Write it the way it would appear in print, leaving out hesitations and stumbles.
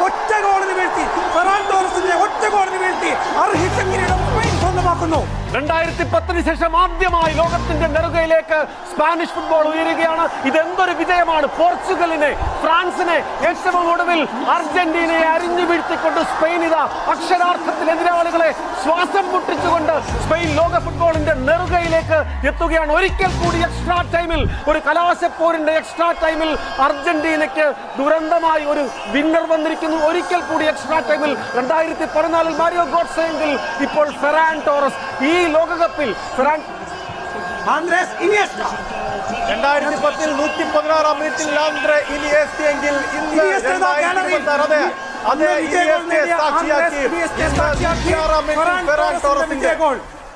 ഒറ്റ ഗോളിന് വീഴ്ത്തി. ഫെറാൻ ടോറസിനെ ഒറ്റ ഗോളിന് വീഴ്ത്തി അർഹിച്ചെങ്കിലും സ്പെയിൻ സ്വന്തമാക്കുന്നു. 2010 ശേഷം ആദ്യമായി ലോകത്തിന്റെ നെറുകയിലേക്ക് സ്പാനിഷ് ഫുട്ബോൾ ഉയരുകയാണ്. ഇതെന്തൊരു വിജയമാണ്! പോർച്ചുഗലിനെ, ഫ്രാൻസിനെ, ഏറ്റവും ഒടുവിൽ അർജന്റീനയെ അരിഞ്ഞു വീഴ്ത്തിക്കൊണ്ട് സ്പെയിൻ ഇതാ അക്ഷരാർത്ഥത്തിൽ എതിരാളികളെ ശ്വാസം മുട്ടിച്ചുകൊണ്ട് സ്പെയിൻ ലോക ഫുട്ബോളിന്റെ നെറുകയിലേക്ക് എത്തുകയാണ്. ഒരിക്കൽ കൂടി എക്സ്ട്രാ ടൈമിൽ, ഒരു കലാശപ്പോരിന്റെ എക്സ്ട്രാ ടൈമിൽ അർജന്റീനയ്ക്ക് ദുരന്തമായി ഒരു വിന്നർ വന്നിരിക്കുന്നു. ഒരിക്കൽ കൂടി എക്സ്ട്രാ ടൈമിൽ 2014 മാരിയോ ഗോട്സെ എങ്കിൽ ഇപ്പോൾ ഫെറാൻ ടോറസ്. ഈ ലോകകപ്പിൽ ആന്ദ്രേസ് ഇനിയസ്റ്റ 2010 116 മിനിറ്റിൽ ആന്ദ്രേ ഇനിയസ്റ്റ എങ്കിൽ ഇന്ന് 2026 അതേ ഇനിയസ്റ്റയെ സാക്ഷിയാക്കി ഫെറാൻ ടോറസിന്റെ ഗോൾ.